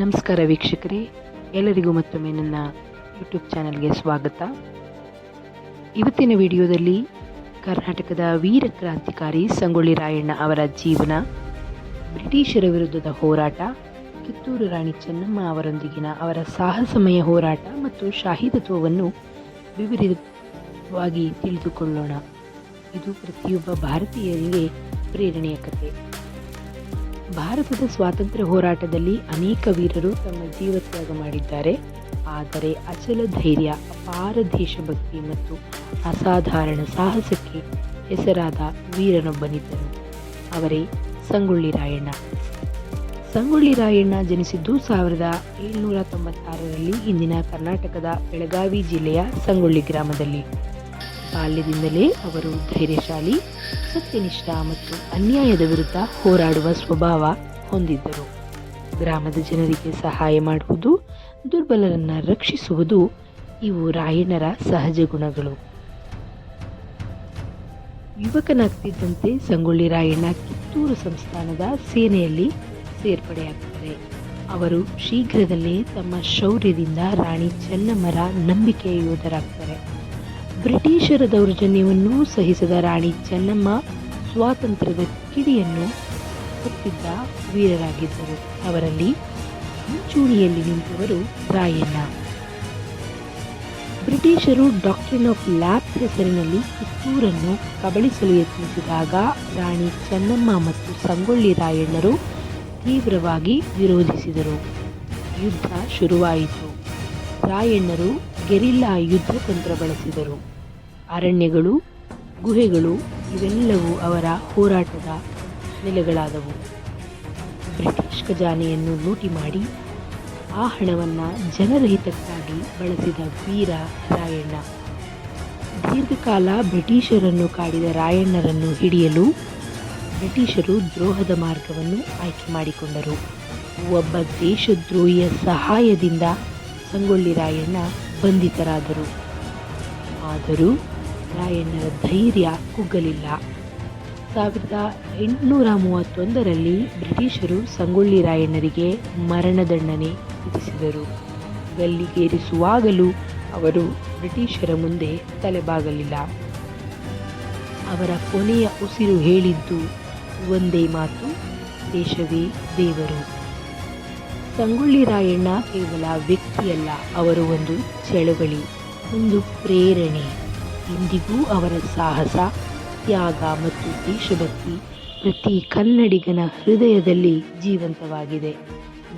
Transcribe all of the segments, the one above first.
ನಮಸ್ಕಾರ ವೀಕ್ಷಕರೇ, ಎಲ್ಲರಿಗೂ ಮತ್ತೊಮ್ಮೆ ನನ್ನ ಯೂಟ್ಯೂಬ್ ಚಾನಲ್ಗೆ ಸ್ವಾಗತ. ಇವತ್ತಿನ ವಿಡಿಯೋದಲ್ಲಿ ಕರ್ನಾಟಕದ ವೀರ ಕ್ರಾಂತಿಕಾರಿ ಸಂಗೊಳ್ಳಿ ರಾಯಣ್ಣ ಅವರ ಜೀವನ, ಬ್ರಿಟಿಷರ ವಿರುದ್ಧದ ಹೋರಾಟ, ಕಿತ್ತೂರು ರಾಣಿ ಚೆನ್ನಮ್ಮ ಅವರೊಂದಿಗಿನ ಅವರ ಸಾಹಸಮಯ ಹೋರಾಟ ಮತ್ತು ಶಾಹಿದತ್ವವನ್ನು ವಿವರವಾಗಿ ತಿಳಿದುಕೊಳ್ಳೋಣ. ಇದು ಪ್ರತಿಯೊಬ್ಬ ಭಾರತೀಯರಿಗೆ ಪ್ರೇರಣೆಯ ಕಥೆ. ಭಾರತದ ಸ್ವಾತಂತ್ರ್ಯ ಹೋರಾಟದಲ್ಲಿ ಅನೇಕ ವೀರರು ತಮ್ಮ ಜೀವತ್ಯಾಗ ಮಾಡಿದ್ದಾರೆ. ಆದರೆ ಅಚಲ ಧೈರ್ಯ, ಅಪಾರ ದೇಶಭಕ್ತಿ ಮತ್ತು ಅಸಾಧಾರಣ ಸಾಹಸಕ್ಕೆ ಹೆಸರಾದ ವೀರನೊಬ್ಬನಿದ್ದರು. ಅವರೇ ಸಂಗೊಳ್ಳಿ ರಾಯಣ್ಣ. ಸಂಗೊಳ್ಳಿ ರಾಯಣ್ಣ ಜನಿಸಿದ್ದು 1796ರಲ್ಲಿ ಇಂದಿನ ಕರ್ನಾಟಕದ ಬೆಳಗಾವಿ ಜಿಲ್ಲೆಯ ಸಂಗೊಳ್ಳಿ ಗ್ರಾಮದಲ್ಲಿ. ಬಾಲ್ಯದಿಂದಲೇ ಅವರು ಧೈರ್ಯಶಾಲಿ, ಸತ್ಯನಿಷ್ಠ ಮತ್ತು ಅನ್ಯಾಯದ ವಿರುದ್ಧ ಹೋರಾಡುವ ಸ್ವಭಾವ ಹೊಂದಿದ್ದರು. ಗ್ರಾಮದ ಜನರಿಗೆ ಸಹಾಯ ಮಾಡುವುದು, ದುರ್ಬಲರನ್ನು ರಕ್ಷಿಸುವುದು ಇವು ರಾಯಣ್ಣರ ಸಹಜ ಗುಣಗಳು. ಯುವಕನಾಗ್ತಿದ್ದಂತೆ ಸಂಗೊಳ್ಳಿ ರಾಯಣ್ಣ ಕಿತ್ತೂರು ಸಂಸ್ಥಾನದ ಸೇನೆಯಲ್ಲಿ ಸೇರ್ಪಡೆಯಾಗುತ್ತಾರೆ. ಅವರು ಶೀಘ್ರದಲ್ಲೇ ತಮ್ಮ ಶೌರ್ಯದಿಂದ ರಾಣಿ ಚೆನ್ನಮ್ಮರ ನಂಬಿಕೆಯ ಯೋಧರಾಗ್ತಾರೆ. ಬ್ರಿಟಿಷರ ದೌರ್ಜನ್ಯವನ್ನು ಸಹಿಸದ ರಾಣಿ ಚೆನ್ನಮ್ಮ ಸ್ವಾತಂತ್ರ್ಯದ ಕಿಡಿಯನ್ನು ಹೊತ್ತಿದ್ದ ವೀರರಾಗಿದ್ದರು. ಅವರಲ್ಲಿ ಮುಂಚೂಣಿಯಲ್ಲಿ ನಿಂತವರು ರಾಯಣ್ಣ. ಬ್ರಿಟಿಷರು ಡಾಕ್ಟ್ರಿನ್ ಆಫ್ ಲ್ಯಾಪ್ಸ್ ಹೆಸರಿನಲ್ಲಿ ಕಿತ್ತೂರನ್ನು ಕಬಳಿಸಲು ಯತ್ನಿಸಿದಾಗ ರಾಣಿ ಚೆನ್ನಮ್ಮ ಮತ್ತು ಸಂಗೊಳ್ಳಿ ರಾಯಣ್ಣರು ತೀವ್ರವಾಗಿ ವಿರೋಧಿಸಿದರು. ಯುದ್ಧ ಶುರುವಾಯಿತು. ರಾಯಣ್ಣರು ಗೆರಿಲ್ಲಾ ಯುದ್ಧ ತಂತ್ರ ಬಳಸಿದರು. ಅರಣ್ಯಗಳು, ಗುಹೆಗಳು ಇವೆಲ್ಲವೂ ಅವರ ಹೋರಾಟದ ನೆಲೆಗಳಾದವು. ಬ್ರಿಟಿಷ್ ಖಜಾನೆಯನ್ನು ಲೂಟಿ ಮಾಡಿ ಆ ಹಣವನ್ನು ಜನರ ಹಿತಕ್ಕಾಗಿ ಬಳಸಿದ ವೀರ ರಾಯಣ್ಣ. ದೀರ್ಘಕಾಲ ಬ್ರಿಟಿಷರನ್ನು ಕಾಡಿದ ರಾಯಣ್ಣರನ್ನು ಹಿಡಿಯಲು ಬ್ರಿಟಿಷರು ದ್ರೋಹದ ಮಾರ್ಗವನ್ನು ಆಯ್ಕೆ ಮಾಡಿಕೊಂಡರು. ಒಬ್ಬ ದೇಶದ್ರೋಹಿಯ ಸಹಾಯದಿಂದ ಸಂಗೊಳ್ಳಿ ರಾಯಣ್ಣ ಬಂಧಿತರಾದರು. ಆದರೂ ರಾಯಣ್ಣರ ಧೈರ್ಯ ಕುಗ್ಗಲಿಲ್ಲ. 1831ರಲ್ಲಿ ಬ್ರಿಟಿಷರು ಸಂಗೊಳ್ಳಿ ರಾಯಣ್ಣರಿಗೆ ಮರಣದಂಡನೆ ವಿಧಿಸಿದರು. ಗಲ್ಲಿಗೇರಿಸುವಾಗಲೂ ಅವರು ಬ್ರಿಟಿಷರ ಮುಂದೆ ತಲೆಬಾಗಲಿಲ್ಲ. ಅವರ ಕೊನೆಯ ಉಸಿರು ಹೇಳಿದ್ದು ಒಂದೇ ಮಾತು: ದೇಶವೇ ದೇವರು. ಸಂಗೊಳ್ಳಿ ರಾಯಣ್ಣ ಕೇವಲ ವ್ಯಕ್ತಿಯಲ್ಲ, ಅವರು ಒಂದು ಚಳವಳಿ, ಒಂದು ಪ್ರೇರಣೆ. ಇಂದಿಗೂ ಅವರ ಸಾಹಸ, ತ್ಯಾಗ ಮತ್ತು ದೇಶಭಕ್ತಿ ಪ್ರತಿ ಕನ್ನಡಿಗನ ಹೃದಯದಲ್ಲಿ ಜೀವಂತವಾಗಿದೆ.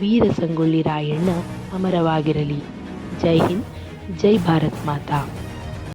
ವೀರ ಸಂಗೊಳ್ಳಿ ರಾಯಣ್ಣ ಅಮರವಾಗಿರಲಿ. ಜೈ ಹಿಂದ್, ಜೈ ಭಾರತ್ ಮಾತಾ.